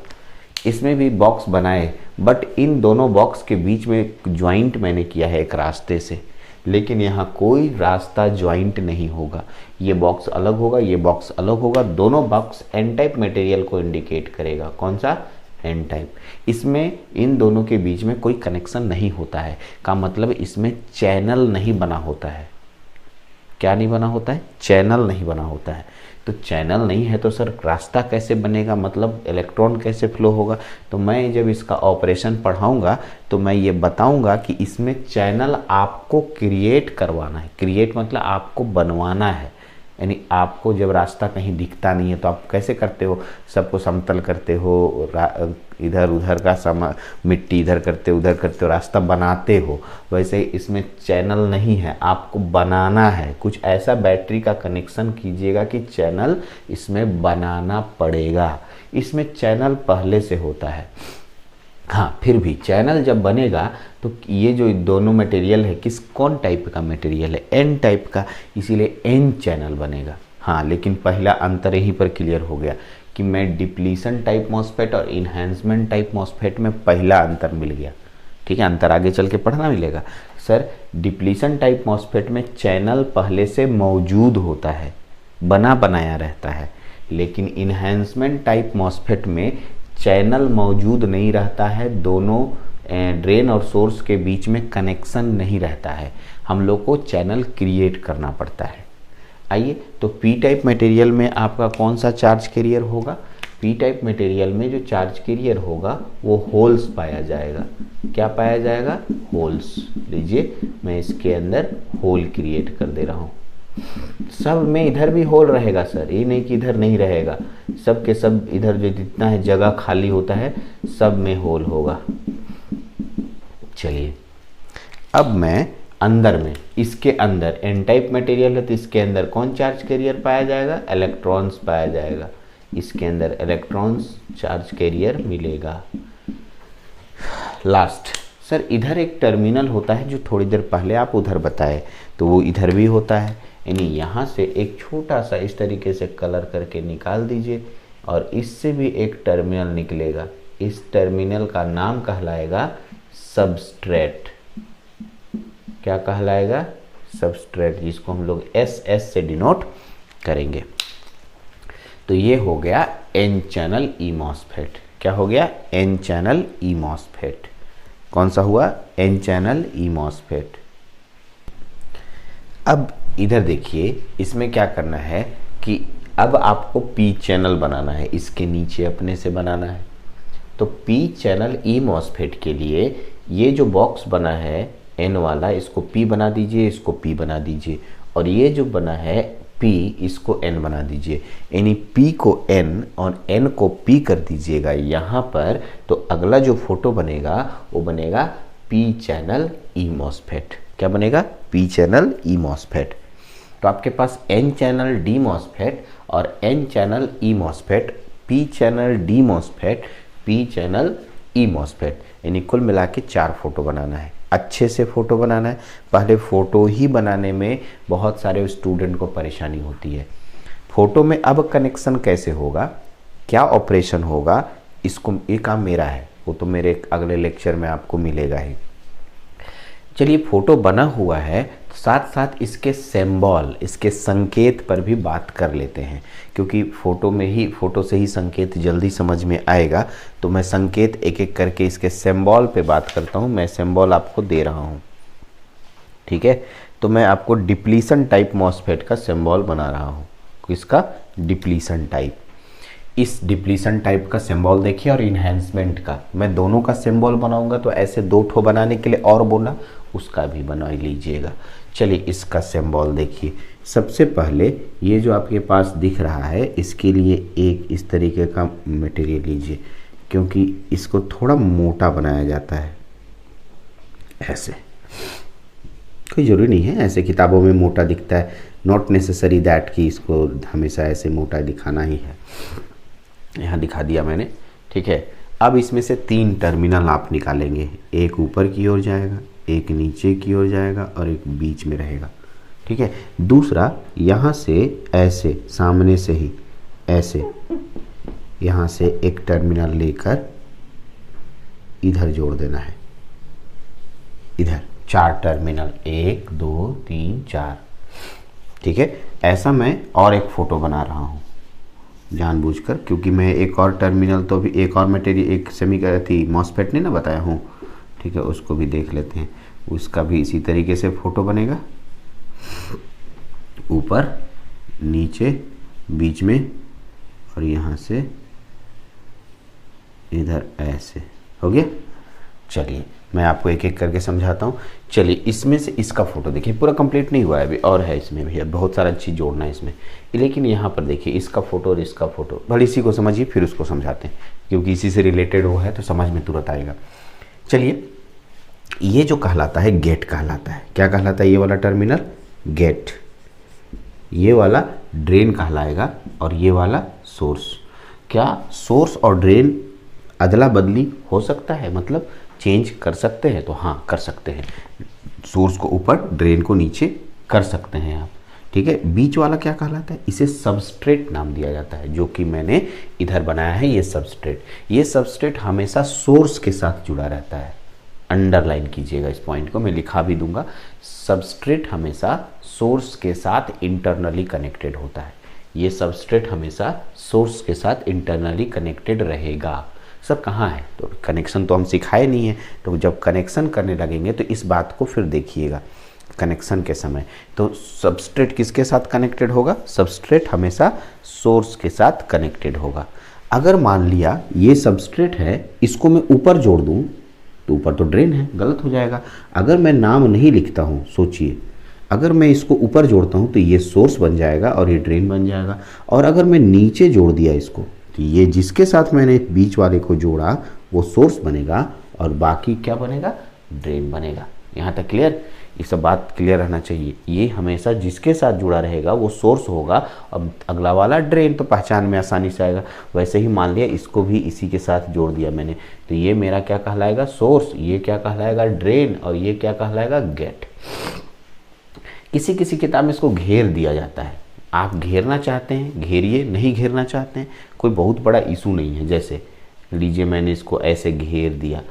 इसमें भी बॉक्स बनाए, बट इन दोनों बॉक्स के बीच में ज्वाइंट मैंने किया है एक रास्ते से, लेकिन यहाँ कोई रास्ता ज्वाइंट नहीं होगा। ये बॉक्स अलग होगा, ये बॉक्स अलग होगा। दोनों बॉक्स एन टाइप मटेरियल को इंडिकेट करेगा। कौन सा? N type. इसमें इन दोनों के बीच में कोई कनेक्शन नहीं होता है, का मतलब इसमें चैनल नहीं बना होता है। क्या नहीं बना होता है? चैनल नहीं बना होता है। तो चैनल नहीं है तो सर रास्ता कैसे बनेगा, मतलब इलेक्ट्रॉन कैसे फ्लो होगा? तो मैं जब इसका ऑपरेशन पढ़ाऊंगा तो मैं ये बताऊंगा कि इसमें चैनल आपको क्रिएट करवाना है। क्रिएट मतलब आपको बनवाना है। यानी आपको जब रास्ता कहीं दिखता नहीं है तो आप कैसे करते हो? सबको समतल करते हो, इधर उधर का मिट्टी इधर करते उधर करते हो, रास्ता बनाते हो। वैसे इसमें चैनल नहीं है, आपको बनाना है। कुछ ऐसा बैटरी का कनेक्शन कीजिएगा कि चैनल इसमें बनाना पड़ेगा। इसमें चैनल पहले से होता है। हाँ, फिर भी चैनल जब बनेगा तो ये जो दोनों मटेरियल है कौन टाइप का मटेरियल है? एन टाइप का, इसीलिए एन चैनल बनेगा। हाँ, लेकिन पहला अंतर यहीं पर क्लियर हो गया कि मैं डिप्लीशन टाइप मॉस्फेट और इन्हांसमेंट टाइप मॉस्फेट में पहला अंतर मिल गया। ठीक है, अंतर आगे चल के पढ़ना मिलेगा। सर डिप्लीशन टाइप मॉस्फेट में चैनल पहले से मौजूद होता है, बना बनाया रहता है, लेकिन इन्हांसमेंट टाइप मॉस्फेट में चैनल मौजूद नहीं रहता है। दोनों ड्रेन और सोर्स के बीच में कनेक्शन नहीं रहता है, हम लोग को चैनल क्रिएट करना पड़ता है। आइए, तो पी टाइप मटेरियल में आपका कौन सा चार्ज कैरियर होगा? पी टाइप मटेरियल में जो चार्ज कैरियर होगा वो होल्स पाया जाएगा। क्या पाया जाएगा? होल्स। लीजिए, मैं इसके अंदर होल क्रिएट कर दे रहा हूँ। सब में इधर भी होल रहेगा सर, ये नहीं कि इधर नहीं रहेगा। सब के सब इधर जो जितना है जगह खाली होता है सब में होल होगा। चलिए, अब मैं अंदर में, इसके अंदर एन टाइप मटेरियल है तो इसके अंदर कौन चार्ज कैरियर पाया जाएगा? इलेक्ट्रॉन्स पाया जाएगा। इसके अंदर इलेक्ट्रॉन्स चार्ज कैरियर मिलेगा। लास्ट, सर इधर एक टर्मिनल होता है जो थोड़ी देर पहले आप उधर बताए, तो वो इधर भी होता है। यानी यहाँ से एक छोटा सा इस तरीके से कलर करके निकाल दीजिए और इससे भी एक टर्मिनल निकलेगा। इस टर्मिनल का नाम कहलाएगा सबस्ट्रेट। क्या कहलाएगा? सबस्ट्रेट, जिसको हम लोग SS से डिनोट करेंगे। तो ये हो गया एन चैनल ई मॉस्फेट। क्या हो गया? N channel E MOSFET. कौन सा हुआ? N channel E MOSFET. अब इधर देखिए, इसमें क्या करना है कि अब आपको पी चैनल बनाना है, इसके नीचे अपने से बनाना है। तो पी चैनल ई मॉस्फेट के लिए ये जो बॉक्स बना है एन वाला, इसको पी बना दीजिए, इसको पी बना दीजिए, और ये जो बना है पी, इसको एन बना दीजिए। यानी पी को एन और एन को पी कर दीजिएगा यहाँ पर। तो अगला जो फोटो बनेगा वो बनेगा पी चैनल ई मॉस्फेट। क्या बनेगा? P channel E MOSFET. तो आपके पास एन चैनल डी मॉस्फेट और N channel E MOSFET, P channel D MOSFET, P channel E MOSFET, यानी कुल मिला के 4 फोटो बनाना है। अच्छे से फोटो बनाना है। पहले फ़ोटो ही बनाने में बहुत सारे स्टूडेंट को परेशानी होती है। फ़ोटो में अब कनेक्शन कैसे होगा, क्या ऑपरेशन होगा, इसको ये काम मेरा है, वो तो मेरे अगले लेक्चर में आपको मिलेगा ही। चलिए, फ़ोटो बना हुआ है तो साथ साथ इसके सिंबल, इसके संकेत पर भी बात कर लेते हैं, क्योंकि फ़ोटो से ही संकेत जल्दी समझ में आएगा। तो मैं संकेत एक एक करके इसके सिंबल पे बात करता हूँ। मैं सिंबल आपको दे रहा हूँ, ठीक है। तो मैं आपको डिप्लीशन टाइप मॉस्फेट का सिंबल बना रहा हूँ। इसका डिप्लीशन टाइप, इस डिप्लीशन टाइप का सिंबल देखिए और इन्हेंसमेंट का, मैं दोनों का सिंबल बनाऊंगा तो ऐसे दो ठो बनाने के लिए और बोला, उसका भी बना लीजिएगा। चलिए इसका सिंबल देखिए। सबसे पहले ये जो आपके पास दिख रहा है इसके लिए एक इस तरीके का मटेरियल लीजिए, क्योंकि इसको थोड़ा मोटा बनाया जाता है। ऐसे कोई ज़रूरी नहीं है, ऐसे किताबों में मोटा दिखता है, नॉट नेसेसरी दैट कि इसको हमेशा ऐसे मोटा दिखाना ही है। यहाँ दिखा दिया मैंने, ठीक है। अब इसमें से 3 टर्मिनल आप निकालेंगे, एक ऊपर की ओर जाएगा, एक नीचे की ओर जाएगा और एक बीच में रहेगा, ठीक है। दूसरा यहाँ से ऐसे सामने से ही ऐसे यहाँ से एक टर्मिनल लेकर इधर जोड़ देना है, इधर 4 टर्मिनल, 1 2 3 4, ठीक है। ऐसा मैं और एक फ़ोटो बना रहा हूँ जानबूझकर, क्योंकि मैं एक और टर्मिनल तो भी एक और मटेरियल एक सेमी का थी मॉसफेट नहीं ना बताया हूँ, ठीक है, उसको भी देख लेते हैं। उसका भी इसी तरीके से फ़ोटो बनेगा, ऊपर नीचे बीच में और यहाँ से इधर ऐसे हो गया। चलिए मैं आपको एक एक करके समझाता हूँ। चलिए इसमें से इसका फ़ोटो देखिए, पूरा कंप्लीट नहीं हुआ है अभी, और है इसमें भी बहुत सारा चीज़ जोड़ना है इसमें, लेकिन यहाँ पर देखिए इसका फ़ोटो और इसका फ़ोटो, भले इसी को समझिए फिर उसको समझाते हैं, क्योंकि इसी से रिलेटेड वो है तो समझ में तुरंत आएगा। चलिए ये जो कहलाता है गेट कहलाता है। क्या कहलाता है? ये वाला टर्मिनल गेट, ये वाला ड्रेन कहलाएगा और ये वाला सोर्स। क्या सोर्स और ड्रेन अदला बदली हो सकता है, मतलब चेंज कर सकते हैं? तो हाँ कर सकते हैं, सोर्स को ऊपर ड्रेन को नीचे कर सकते हैं आप, ठीक है। बीच वाला क्या कहलाता है? इसे सबस्ट्रेट नाम दिया जाता है, जो कि मैंने इधर बनाया है ये सबस्ट्रेट। ये सबस्ट्रेट हमेशा सोर्स के साथ जुड़ा रहता है, अंडरलाइन कीजिएगा इस पॉइंट को, मैं लिखा भी दूंगा। सबस्ट्रेट हमेशा सोर्स के साथ इंटरनली कनेक्टेड होता है, ये सबस्ट्रेट हमेशा सोर्स के साथ इंटरनली कनेक्टेड रहेगा। सब कहाँ है? तो कनेक्शन तो हम सिखाए नहीं है, तो जब कनेक्शन करने लगेंगे तो इस बात को फिर देखिएगा कनेक्शन के समय। तो सबस्ट्रेट किसके साथ कनेक्टेड होगा? सबस्ट्रेट हमेशा सोर्स के साथ कनेक्टेड होगा। अगर मान लिया ये सबस्ट्रेट है, इसको मैं ऊपर जोड़ दूँ तो ऊपर तो ड्रेन है, गलत हो जाएगा। अगर मैं नाम नहीं लिखता हूँ, सोचिए, अगर मैं इसको ऊपर जोड़ता हूँ तो ये सोर्स बन जाएगा और ये ड्रेन बन जाएगा। और अगर मैं नीचे जोड़ दिया इसको, तो ये जिसके साथ मैंने बीच वाले को जोड़ा वो सोर्स बनेगा और बाकी क्या बनेगा? ड्रेन बनेगा। यहाँ तक क्लियर? ये सब बात क्लियर रहना चाहिए। ये हमेशा जिसके साथ जुड़ा रहेगा वो सोर्स होगा, अब अगला वाला ड्रेन, तो पहचान में आसानी से आएगा। वैसे ही मान लिया इसको भी इसी के साथ जोड़ दिया मैंने, तो ये मेरा क्या कहलाएगा? सोर्स, ये क्या कहलाएगा? ड्रेन, और ये क्या कहलाएगा? गेट। किसी किसी किताब में इसको घेर दिया जाता है, आप घेरना चाहते हैं घेरिए, नहीं घेरना चाहते हैं कोई बहुत बड़ा इशू नहीं है। जैसे लीजिए मैंने इसको ऐसे घेर दिया,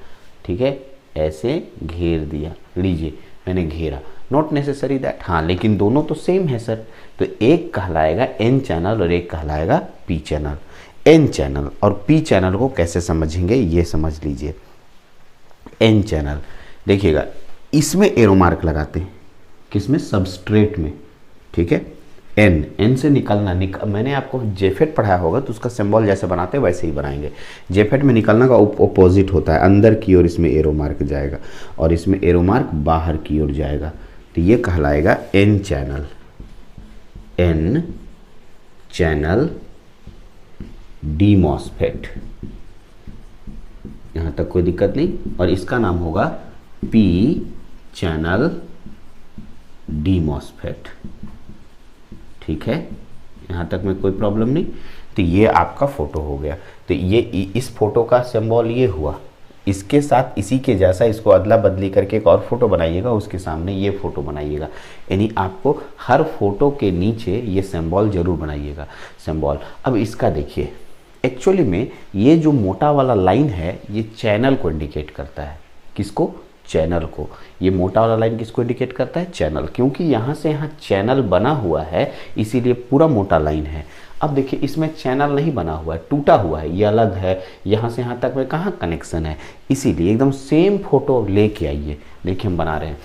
ठीक है, ऐसे घेर दिया, लीजिए मैंने घेरा, नॉट नेसेसरी दैट, हाँ लेकिन दोनों तो सेम है सर। तो एक कहलाएगा एन चैनल और एक कहलाएगा पी चैनल। एन चैनल और पी चैनल को कैसे समझेंगे ये समझ लीजिए। एन चैनल देखिएगा, इसमें एरो मार्क लगाते हैं, किसमें? सबस्ट्रेट में, ठीक है। एन से निकलना मैंने आपको जेफेट पढ़ाया होगा तो उसका सिंबल जैसे बनाते हैं वैसे ही बनाएंगे। जेफेट में निकलना का ऑपोजिट होता है, अंदर की ओर इसमें एरो मार्क जाएगा और इसमें एरो मार्क बाहर की ओर जाएगा, तो ये कहलाएगा N channel. N channel D MOSFET, यहाँ तक कोई दिक्कत नहीं। और इसका नाम होगा पी चैनल डी मॉसफेट, ठीक है, यहाँ तक में कोई प्रॉब्लम नहीं। तो ये आपका फोटो हो गया। तो ये इस फोटो का सिंबल ये हुआ, इसके साथ इसी के जैसा इसको अदला बदली करके एक और फोटो बनाइएगा, उसके सामने ये फोटो बनाइएगा, यानी आपको हर फोटो के नीचे ये सिंबल जरूर बनाइएगा सिंबल। अब इसका देखिए, एक्चुअली में ये जो मोटा वाला लाइन है ये चैनल को इंडिकेट करता है। किसको? चैनल को। ये मोटा वाला लाइन किसको इंडिकेट करता है? चैनल, क्योंकि यहाँ से यहाँ चैनल बना हुआ है इसीलिए पूरा मोटा लाइन है। अब देखिए इसमें चैनल नहीं बना हुआ है, टूटा हुआ है, ये अलग है, यहाँ से यहाँ तक में कहाँ कनेक्शन है, इसीलिए एकदम सेम फोटो लेके आइए। देखिए हम बना रहे हैं,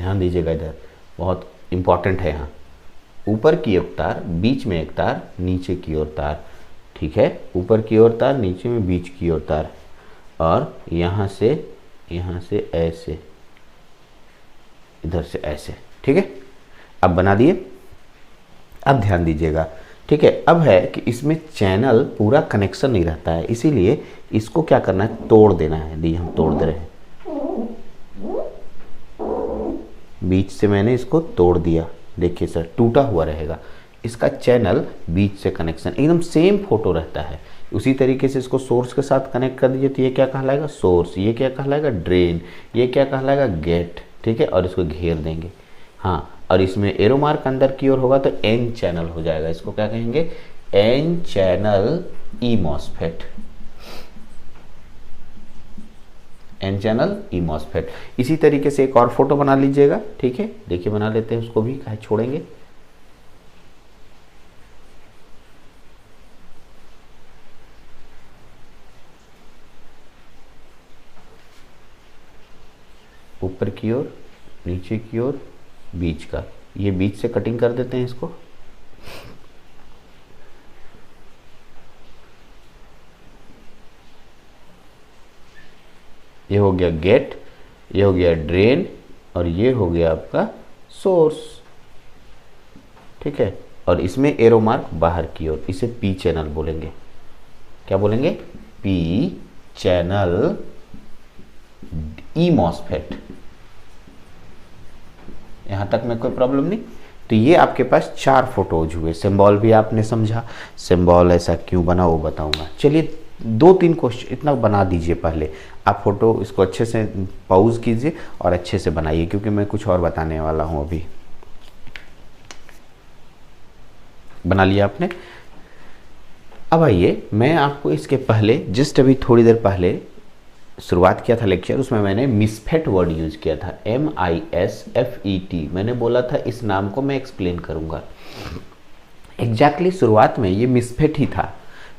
ध्यान दीजिएगा, इधर बहुत इंपॉर्टेंट है। यहाँ ऊपर की ओर तार, बीच में एक तार, नीचे की ओर तार, ठीक है, ऊपर की ओर तार, नीचे में बीच की ओर तार, और यहाँ से ऐसे, इधर से ऐसे, ठीक है। अब बना दिए। अब ध्यान दीजिएगा, ठीक है। अब है कि इसमें चैनल पूरा कनेक्शन नहीं रहता है, इसीलिए इसको क्या करना है, तोड़ देना है। दी हम तोड़ दे रहे हैं, बीच से मैंने इसको तोड़ दिया। देखिए सर, टूटा हुआ रहेगा, इसका चैनल बीच से कनेक्शन एकदम सेम फोटो रहता है। उसी तरीके से इसको सोर्स के साथ कनेक्ट कर दीजिए, तो ये क्या कहलाएगा, सोर्स, ये क्या कहलाएगा, ड्रेन, ये क्या कहलाएगा, गेट, ठीक है। और इसको घेर देंगे, हाँ। और इसमें एरो मार्क अंदर की ओर होगा तो एन चैनल हो जाएगा। इसको क्या कहेंगे, N channel E MOSFET, N channel E MOSFET. इसी तरीके से एक और फोटो बना लीजिएगा, ठीक है। देखिए बना लेते हैं उसको भी, काहे छोड़ेंगे। ऊपर की ओर, नीचे की ओर, बीच का, ये बीच से कटिंग कर देते हैं इसको। ये हो गया गेट, ये हो गया ड्रेन, और ये हो गया आपका सोर्स, ठीक है। और इसमें एरो मार्क बाहर की ओर, इसे पी चैनल बोलेंगे। क्या बोलेंगे, पी चैनल ई मॉसफेट। यहां तक में कोई प्रॉब्लम नहीं। तो ये आपके पास 4 फोटोज हुए। सिंबल भी आपने समझा, सिंबल ऐसा क्यों बना वो बताऊंगा। चलिए 2-3 क्वेश्चन इतना बना दीजिए पहले आप। फोटो इसको अच्छे से पॉज कीजिए और अच्छे से बनाइए, क्योंकि मैं कुछ और बताने वाला हूं अभी। बना लिया आपने। अब आइए, मैं आपको इसके पहले जस्ट अभी थोड़ी देर पहले शुरुआत किया था लेक्चर, उसमें मैंने मिसफेट वर्ड यूज किया था, MISFET। मैंने बोला था इस नाम को मैं एक्सप्लेन करूंगा। एग्जैक्टली शुरुआत में ये मिसफेट ही था।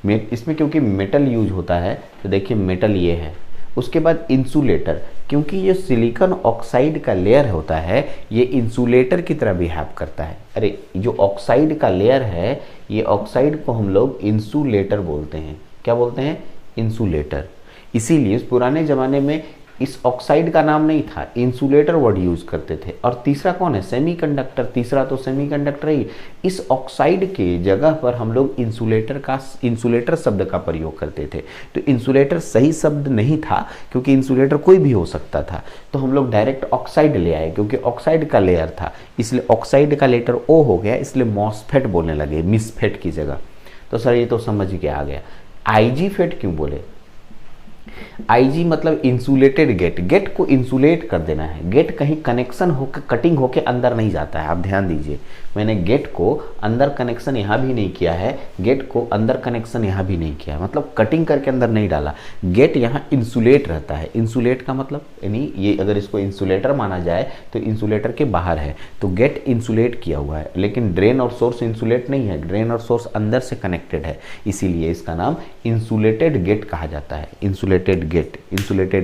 इसमें क्योंकि मेटल यूज होता है, तो देखिए मेटल ये है। उसके बाद इंसुलेटर, क्योंकि ये सिलिकॉन ऑक्साइड का लेयर होता है, ये इंसुलेटर की तरह बिहेव करता है। अरे जो ऑक्साइड का लेयर है, ये ऑक्साइड को हम लोग इंसुलेटर बोलते हैं। क्या बोलते हैं, इंसुलेटर। इसीलिए पुराने ज़माने में इस ऑक्साइड का नाम नहीं था, इंसुलेटर वर्ड यूज करते थे। और तीसरा कौन है, सेमीकंडक्टर। तीसरा तो सेमीकंडक्टर ही। इस ऑक्साइड के जगह पर हम लोग इंसुलेटर शब्द का प्रयोग करते थे। तो इंसुलेटर सही शब्द नहीं था, क्योंकि इंसुलेटर कोई भी हो सकता था। तो हम लोग डायरेक्ट ऑक्साइड ले आए, क्योंकि ऑक्साइड का लेयर था, इसलिए ऑक्साइड का लेटर ओ हो गया, इसलिए मॉसफेट बोलने लगे मिसफेट की जगह। तो सर ये तो समझ के आ गया। IG फेट क्यों बोले, IG मतलब इंसुलेटेड गेट। गेट को इंसुलेट कर देना है। गेट कहीं कनेक्शन होकर कटिंग होकर अंदर नहीं जाता है। आप ध्यान दीजिए, मैंने गेट को अंदर कनेक्शन यहाँ भी नहीं किया है, गेट को अंदर कनेक्शन यहाँ भी नहीं किया है, मतलब कटिंग करके अंदर नहीं डाला। गेट यहाँ इंसुलेट रहता है। इंसुलेट का मतलब यानी ये अगर इसको इंसुलेटर माना जाए तो इंसुलेटर के बाहर है, तो गेट इंसुलेट किया हुआ है। लेकिन ड्रेन और सोर्स इंसुलेट नहीं है, ड्रेन और सोर्स अंदर से कनेक्टेड है, इसीलिए इसका नाम इंसुलेटेड गेट कहा जाता है। Insulated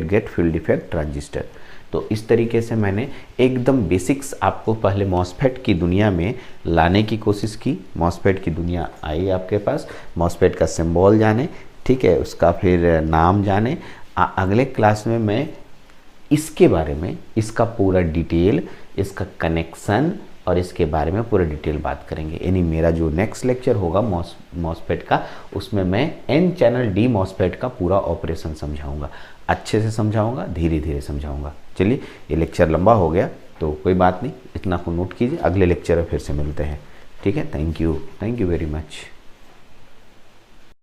gate field effect transistor. तो इस तरीके से मैंने एकदम बेसिक्स आपको पहले मॉसफेट की दुनिया में लाने की कोशिश की। मॉसफेट की दुनिया आई आपके पास, मॉसफेट का सिंबल जाने, ठीक है, उसका फिर नाम जाने। अगले क्लास में मैं इसके बारे में, इसका पूरा डिटेल, इसका कनेक्शन और इसके बारे में पूरा डिटेल बात करेंगे। यानी मेरा जो नेक्स्ट लेक्चर होगा मॉसफेट का, उसमें मैं एन चैनल डी मॉसफेट का पूरा ऑपरेशन समझाऊंगा। अच्छे से समझाऊंगा, धीरे धीरे समझाऊंगा। चलिए ये लेक्चर लंबा हो गया तो कोई बात नहीं, इतना को नोट कीजिए। अगले लेक्चर में फिर से मिलते हैं, ठीक है। Thank you very much.